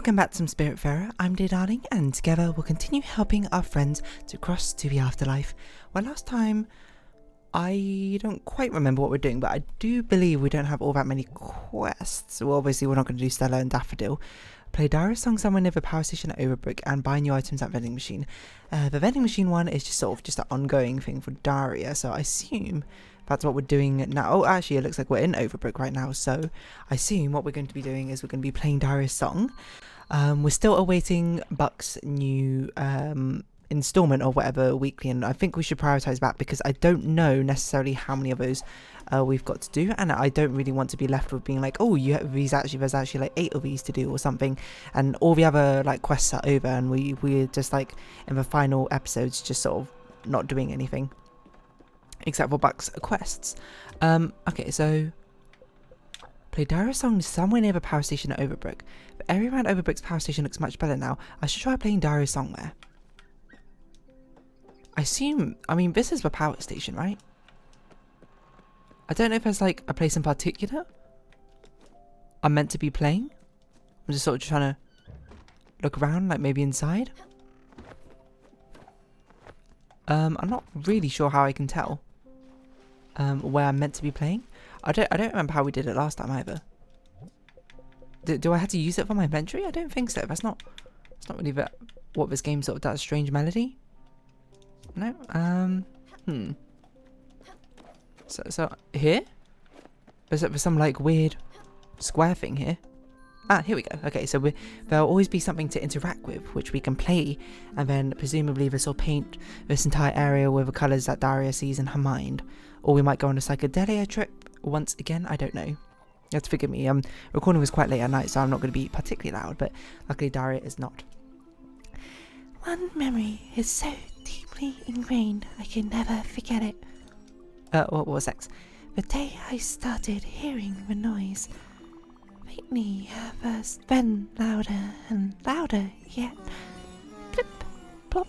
Welcome back to some Spiritfarer. I'm dear darling, and together we'll continue helping our friends to cross to the afterlife. Well, last time, I don't quite remember what we're doing, but I do believe we don't have all that many quests. So obviously we're not going to do Stella and Daffodil. Play Daria's song somewhere near the power station at Overbrook and buy new items at vending machine. The vending machine one is just sort of just an ongoing thing for Daria, so I assume that's what we're doing now. Oh, actually, it looks like we're in Overbrook right now, so I assume what we're going to be doing is we're going to be playing Daria's song. We're still awaiting Buck's new installment or whatever weekly, and I think we should prioritize that because I don't know necessarily how many of those we've got to do, and I don't really want to be left with being like, oh, you have there's actually like 8 of these to do or something, and all the other like quests are over, and we're just like in the final episodes just sort of not doing anything except for Buck's quests. Okay, so play Daria's song somewhere near the power station at Overbrook. The area around Overbrook's power station looks much better now. I should try playing Daria's song there. I mean, this is the power station, right? I don't know if there's like a place in particular I'm meant to be playing. I'm just sort of trying to look around, like maybe inside. I'm not really sure how I can tell where I'm meant to be playing. I don't remember how we did it last time either. Do I have to use it for my inventory? I don't think so. That's not really what this game sort of does. Strange melody. No. So here? Is it for some like weird square thing here? Ah, here we go. Okay, so there'll always be something to interact with, which we can play, and then presumably this will paint this entire area with the colours that Daria sees in her mind. Or we might go on a psychedelia trip once again, I don't know. You have to forgive me, recording was quite late at night, so I'm not going to be particularly loud, but luckily Daria is not. One memory is so deeply ingrained, I can never forget it. What was X? The day I started hearing the noise. Faintly at first, then louder and louder yet. Plip, plop.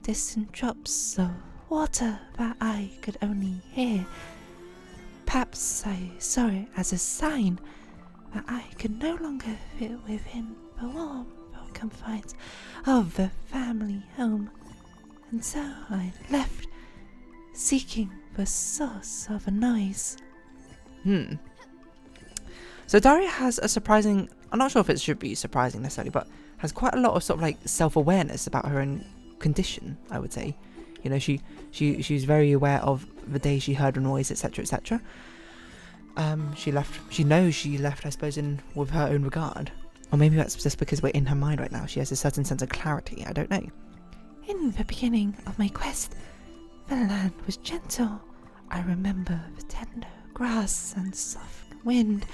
Distant drops of water that I could only hear. Perhaps I saw it as a sign that I could no longer fit within the warm confines of the family home, and so I left, seeking the source of a noise. So Daria has a surprising, I'm not sure if it should be surprising necessarily, but has quite a lot of sort of like self-awareness about her own condition, I would say. You know, she's very aware of the day she heard a noise, etc, etc. She knows she left, I suppose, in with her own regard. Or maybe that's just because we're in her mind right now. She has a certain sense of clarity, I don't know. In the beginning of my quest, the land was gentle. I remember the tender grass and soft wind.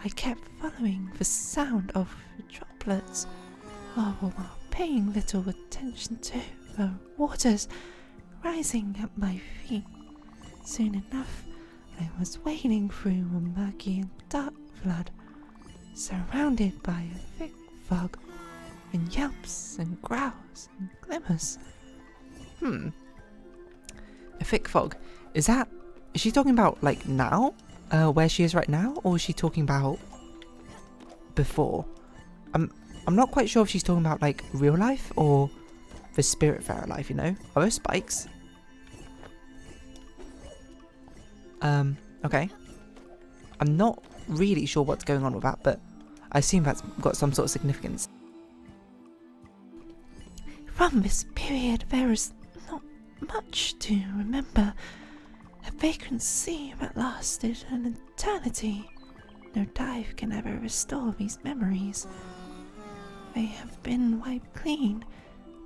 I kept following the sound of the droplets, all while paying little attention to the waters rising at my feet. Soon enough, I was wading through a murky and dark flood, surrounded by a thick fog, and yelps and growls and glimmers. A thick fog. Is she talking about like now? Where she is right now? Or is she talking about before? I'm not quite sure if she's talking about like real life or the Spiritfarer life, you know? Are those spikes? Okay. I'm not really sure what's going on with that, but I assume that's got some sort of significance. From this period, there is not much to remember. A vacancy that lasted an eternity. No dive can ever restore these memories. They have been wiped clean,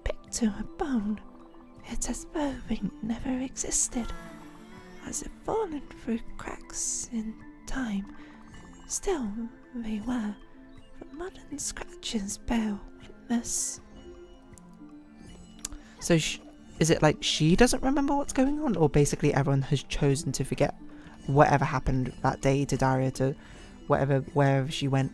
picked to a bone. It's as though they never existed, as if fallen through cracks in time. Still, they were, the modern scratches bear witness. So is it like she doesn't remember what's going on, or basically everyone has chosen to forget whatever happened that day to Daria, to wherever she went?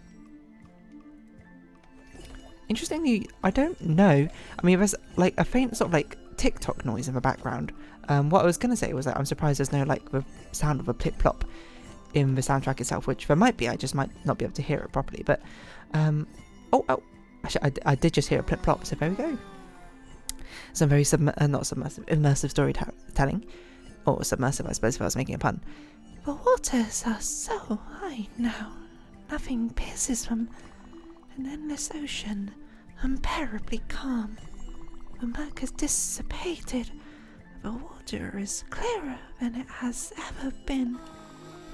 Interestingly, I don't know. I mean, there's like a faint sort of like TikTok noise in the background. What I was gonna say was that I'm surprised there's no like the sound of a Plip Plop in the soundtrack itself, which there might be. I just might not be able to hear it properly. But Oh. Actually, I did just hear a plip plop, so there we go. Some very not submersive, immersive storytelling. Or submersive, I suppose, if I was making a pun. The waters are so high now. Nothing pierces them. An endless ocean, unbearably calm. The murk has dissipated. The water is clearer than it has ever been.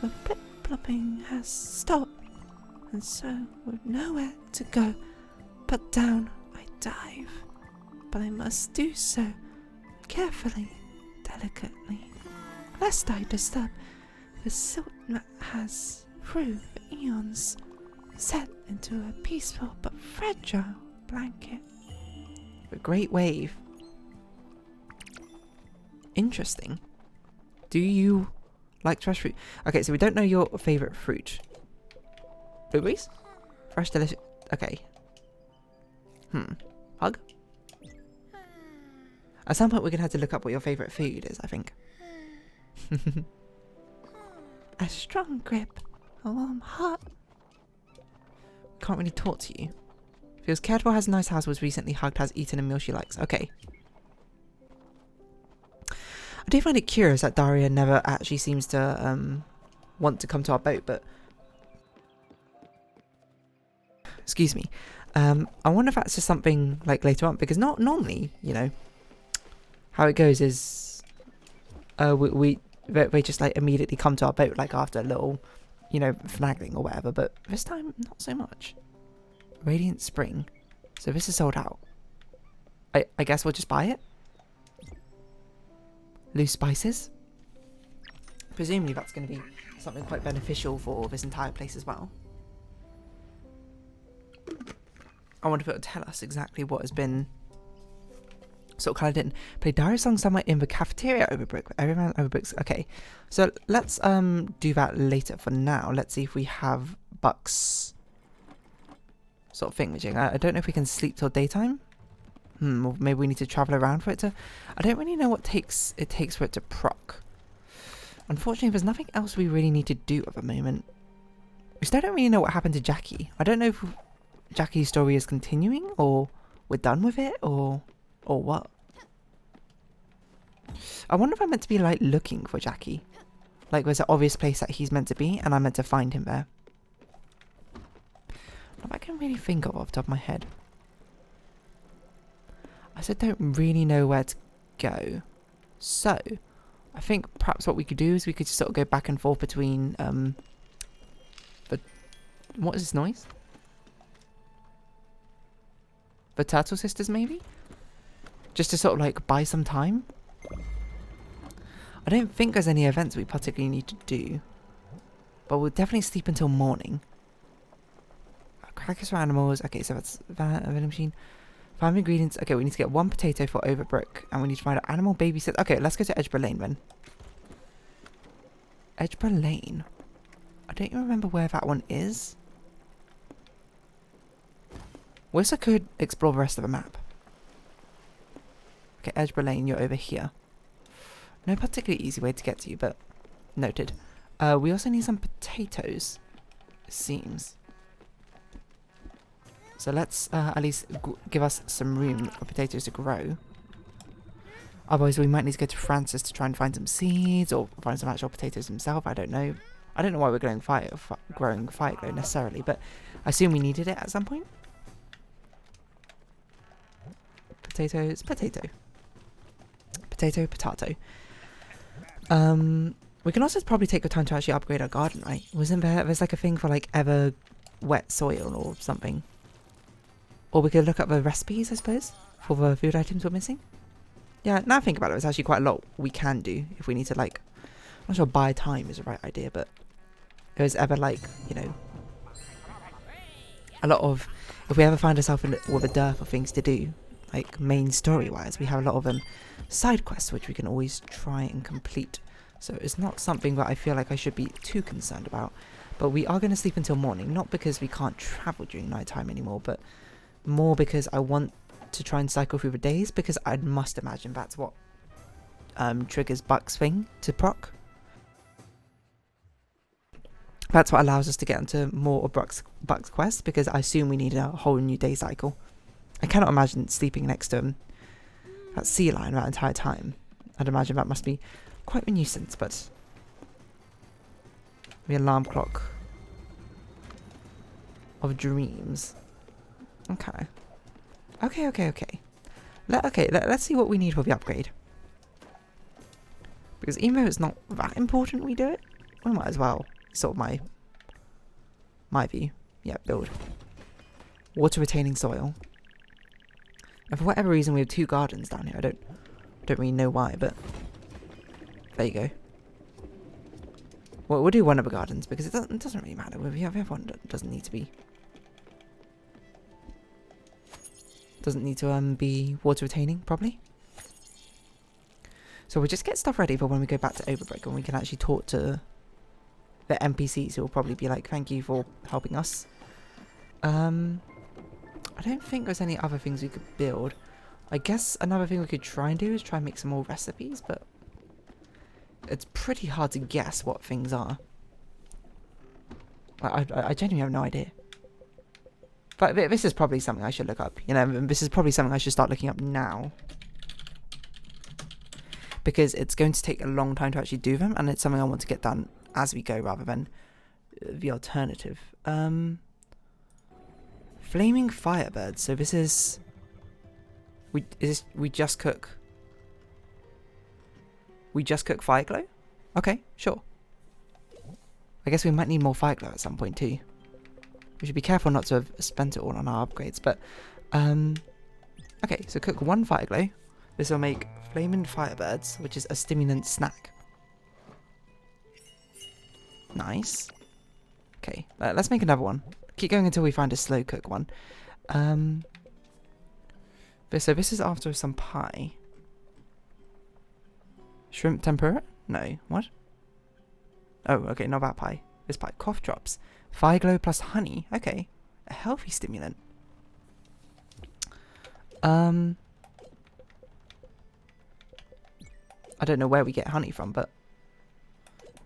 The plip-plopping has stopped. And so, with nowhere to go but down, I dive. But I must do so carefully, delicately, lest I disturb the silk that has, through the eons, set into a peaceful but fragile blanket. A great wave. Interesting. Do you like fresh fruit? Okay, so we don't know your favourite fruit. Blueberries? Fresh, delicious. Okay. Hug? At some point we're going to have to look up what your favourite food is, I think. A strong grip, a warm heart. Can't really talk to you. Feels cared for, has a nice house, was recently hugged, has eaten a meal she likes. Okay. I do find it curious that Daria never actually seems to want to come to our boat, but... Excuse me. I wonder if that's just something like later on, because not normally, you know, how it goes is they just like immediately come to our boat like after a little, you know, finagling or whatever, but this time not so much. Radiant Spring. So this is sold out. I guess we'll just buy it. Loose spices. Presumably that's going to be something quite beneficial for this entire place as well. I wonder if it will tell us exactly what has been sort of coloured in. Play diary song somewhere in the cafeteria over brick. Everyone over bricks. Okay, so let's do that later. For now, let's see if we have Buck's sort of thingamajig. I don't know if we can sleep till daytime. Or maybe we need to travel around for it to... I don't really know what it takes for it to proc. Unfortunately, there's nothing else we really need to do at the moment. We still don't really know what happened to Jackie. I don't know if Jackie's story is continuing, or we're done with it, or what. I wonder if I'm meant to be like looking for Jackie. Like there's an obvious place that he's meant to be, and I'm meant to find him there. Not that I can really think of off the top of my head. I still don't really know where to go. So, I think perhaps what we could do is we could just sort of go back and forth between, what is this noise? The Turtle Sisters, maybe? Just to sort of like buy some time. I don't think there's any events we particularly need to do. But we'll definitely sleep until morning. Crackers for animals. Okay, so that's that. A vending machine. Farm ingredients. Okay, we need to get 1 potato for Overbrook. And we need to find an animal babysit. Okay, let's go to Edgeborough Lane then. Edgeborough Lane. I don't even remember where that one is. We also could explore the rest of the map. Okay, Edgeborough Lane, you're over here. No particularly easy way to get to you, but noted. We also need some potatoes, it seems. So let's at least give us some room for potatoes to grow. Otherwise we might need to go to Francis to try and find some seeds, or find some actual potatoes himself. I don't know. I don't know why we're growing Fireglow necessarily, but I assume we needed it at some point. Potatoes, potato. Potato, potato. We can also probably take the time to actually upgrade our garden, right? Wasn't there's like a thing for like ever wet soil or something? Or we could look up the recipes, I suppose, for the food items we're missing. Yeah, now I think about it, there's actually quite a lot we can do if we need to like... I'm not sure buy time is the right idea, but... If there's ever like, you know... A lot of... If we ever find ourselves with a dearth of things to do, like main story-wise, we have a lot of side quests which we can always try and complete. So it's not something that I feel like I should be too concerned about. But we are going to sleep until morning, not because we can't travel during night time anymore, but more because I want to try and cycle through the days, because I must imagine that's what triggers Buck's thing to proc. That's what allows us to get into more of Buck's quest, because I assume we need a whole new day cycle. I cannot imagine sleeping next to that sea lion that entire time. I'd imagine that must be quite a nuisance, but the alarm clock of dreams. Okay. Okay. Let's see what we need for the upgrade. Because even though it's not that important we do it, we might as well. Sort of my view. Yeah, build. Water retaining soil. And for whatever reason we have 2 gardens down here. I don't really know why, but there you go. Well, we'll do one of the gardens because it doesn't really matter. We have everyone that doesn't need to be be water retaining probably. So we'll just get stuff ready for when we go back to Overbreak, and we can actually talk to the NPCs who will probably be like, thank you for helping us. I don't think there's any other things we could build. I guess another thing we could try and do is try and make some more recipes, but it's pretty hard to guess what things are. I genuinely have no idea. But this is probably something I should look up. You know, this is probably something I should start looking up now. Because it's going to take a long time to actually do them, and it's something I want to get done as we go rather than the alternative. Flaming Firebird. So this is... We just cook fire glow? Okay, sure. I guess we might need more fire glow at some point too. We should be careful not to have spent it all on our upgrades, but okay, so cook 1 fire glow. This will make Flaming Firebirds, which is a stimulant snack. Nice. Okay, let's make another one. Keep going until we find a slow cook one. So this is after some pie. Shrimp tempura? No. What? Oh, okay, not that pie. This pie. Cough drops. Fire glow plus honey. Okay. A healthy stimulant. I don't know where we get honey from, but...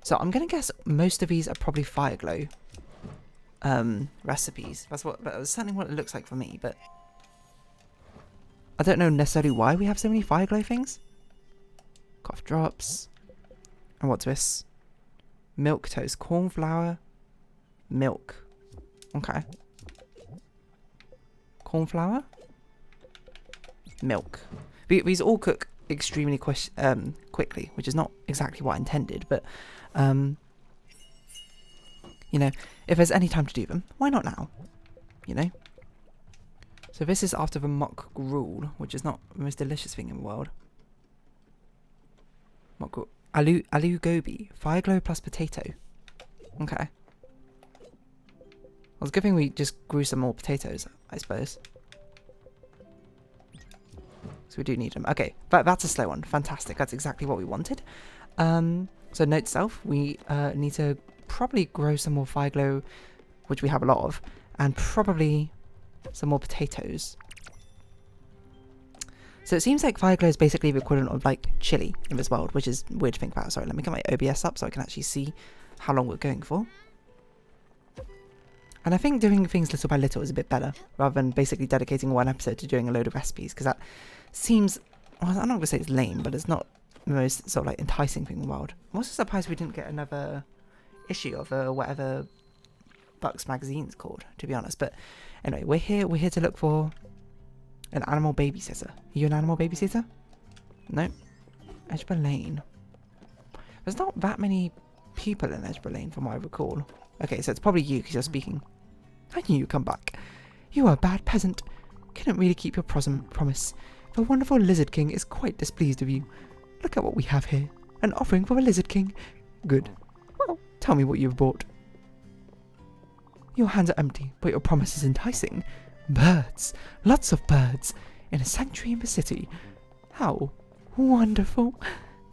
So I'm going to guess most of these are probably fire glow recipes. That's certainly what it looks like for me, but... I don't know necessarily why we have so many fire glow things. Cough drops. And what's this? Milk toast. Corn flour. Milk. Okay. Corn flour. Milk. These all cook extremely quickly, which is not exactly what I intended, but you know, if there's any time to do them, why not now? You know? So this is after the mock gruel, which is not the most delicious thing in the world. Mock gruel. Aloo gobi. Fire glow plus potato. Okay. Well, it's a good thing we just grew some more potatoes, I suppose. So we do need them. Okay, that's a slow one. Fantastic. That's exactly what we wanted. So note to self, we need to probably grow some more fire glow, which we have a lot of, and probably some more potatoes. So it seems like fire glow is basically the equivalent of like chili in this world, which is weird to think about. Sorry, let me get my OBS up so I can actually see how long we're going for. And I think doing things little by little is a bit better, rather than basically dedicating one episode to doing a load of recipes, because that seems, well, I'm not going to say it's lame, but it's not the most sort of like enticing thing in the world. I'm also surprised we didn't get another issue of whatever Buck's magazine's called, to be honest. But anyway, we're here to look for an animal babysitter. Are you an animal babysitter? No. Edgeborough Lane. There's not that many people in Edgeborough Lane from what I recall. Okay, so it's probably you because you're speaking. I knew you'd come back. You are a bad peasant. Couldn't really keep your promise. The wonderful Lizard King is quite displeased with you. Look at what we have here. An offering for the Lizard King. Good. Well, tell me what you've bought. Your hands are empty, but your promise is enticing. Birds. Lots of birds. In a sanctuary in the city. How wonderful.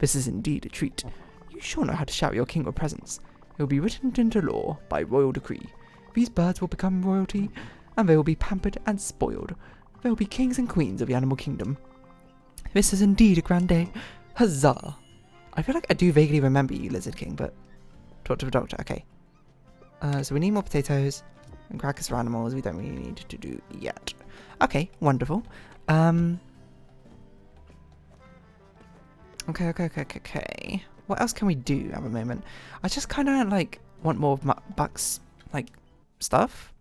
This is indeed a treat. You sure know how to shout your king with presents. It will be written into law by royal decree. These birds will become royalty, and they will be pampered and spoiled. They will be kings and queens of the animal kingdom. This is indeed a grand day. Huzzah! I feel like I do vaguely remember you, Lizard King, but... Talk to the doctor, okay. So we need more potatoes and crackers for animals. We don't really need to do yet. Okay, wonderful. Okay. What else can we do at the moment? I just kind of like want more of Buck's like stuff.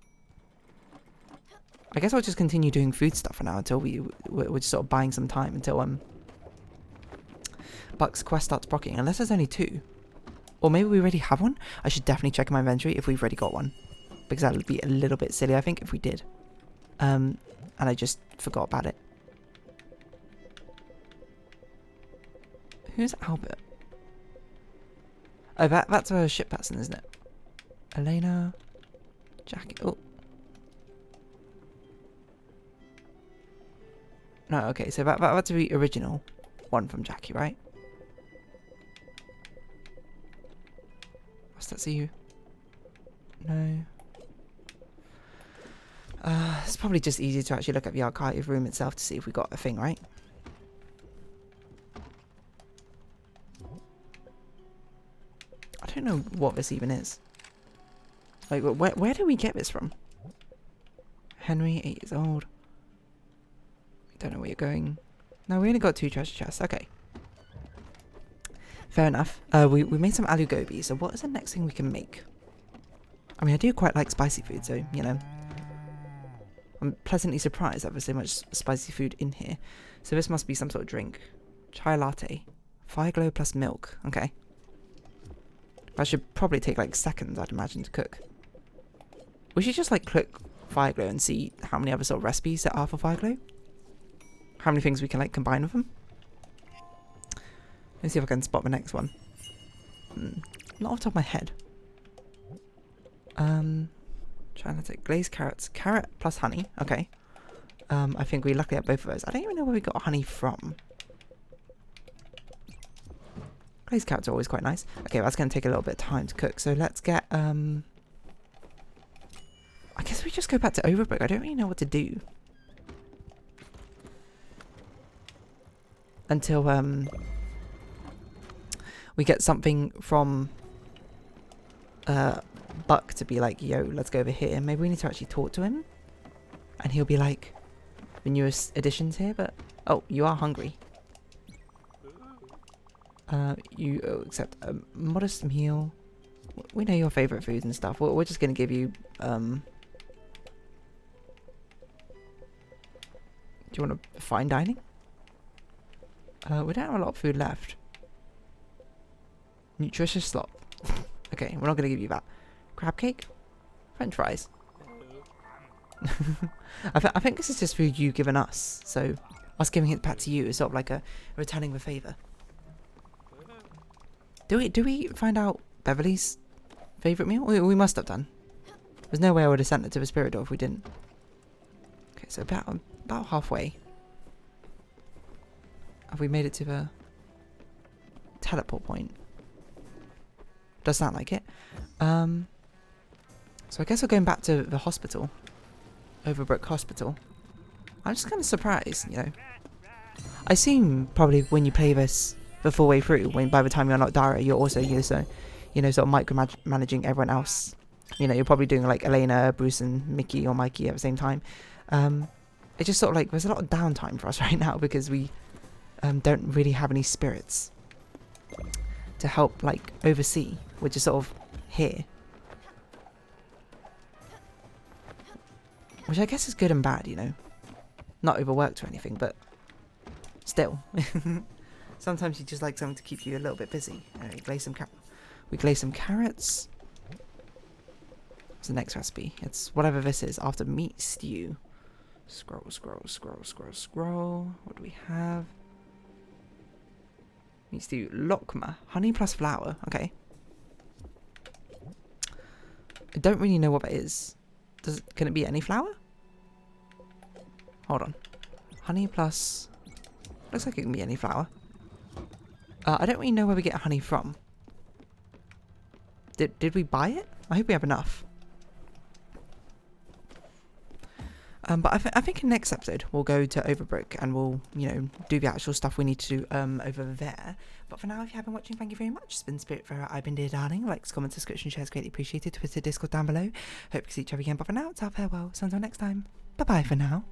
I guess I'll just continue doing food stuff for now until we're just sort of buying some time until Buck's quest starts procking. Unless there's only 2. Or maybe we already have one. I should definitely check my inventory if we've already got one. Because that would be a little bit silly, I think, if we did. And I just forgot about it. Who's Albert? Oh, that's a ship person, isn't it? Elena. Jackie. Oh. No, okay, so that's the original one from Jackie, right? What's that? See you? No. It's probably just easier to actually look at the archive room itself to see if we got a thing, right? I don't know what this even is. Like, where do we get this from? Henry, 8 years old. Don't know where you're going. No, we only got 2 treasure chests. Okay. Fair enough. We made some aloo gobi. So what is the next thing we can make? I mean, I do quite like spicy food, so, you know. I'm pleasantly surprised that there's so much spicy food in here. So this must be some sort of drink. Chai latte. Fire glow plus milk. Okay. That should probably take like seconds, I'd imagine, to cook. We should just like click fire glow and see how many other sort of recipes there are for fire glow. How many things we can like combine with them. Let's see if I can spot the next one. Not off the top of my head. Trying to take glazed carrots. Carrot plus honey. Okay. I think we luckily have both of those. I don't even know where we got honey from. Glazed carrots are always quite nice. Okay, that's going to take a little bit of time to cook. So let's get, I guess we just go back to Overbrook. I don't really know what to do. Until, we get something from, Buck to be like, yo, let's go over here. Maybe we need to actually talk to him. And he'll be like, the newest additions here, but, oh, you are hungry. You accept a modest meal. We know your favourite foods and stuff. We're just going to give you, do you want a fine dining? We don't have a lot of food left. Nutritious slop. Okay, we're not going to give you that. Crab cake? French fries. I think this is just food you've given us. So, us giving it back to you is sort of like a returning the favour. Do we find out Beverly's favourite meal? We must have done. There's no way I would have sent it to the Spiritfarer if we didn't. Okay, so about halfway. Have we made it to the teleport point? Does sound like it. So I guess we're going back to the hospital. Overbrook Hospital. I'm just kind of surprised, you know. I assume probably when you play this the full way through, when by the time you're not Dara, you're also you know, sort of micromanaging everyone else. You know, you're probably doing like Elena, Bruce, and Mickey or Mikey at the same time. It's just sort of like there's a lot of downtime for us right now because we don't really have any spirits to help like oversee. We're just sort of here, which I guess is good and bad, you know. Not overworked or anything, but still. Sometimes you just like something to keep you a little bit busy. We glaze some carrots. What's the next recipe? It's whatever this is. After meat stew. Scroll. What do we have? Meat stew. Lokma. Honey plus flour. Okay. I don't really know what that is. Can it be any flour? Hold on. Honey plus... Looks like it can be any flour. I don't really know where we get honey from. Did we buy it? I hope we have enough. But I think in next episode we'll go to Overbrook and we'll, do the actual stuff we need to do over there. But for now, if you have been watching, thank you very much. It's been Spiritfarer. I've been Dear Darling. Likes, comments, subscription, shares greatly appreciated. Twitter, Discord down below. Hope to see each other again. But for now, it's our farewell. So until next time, bye bye for now.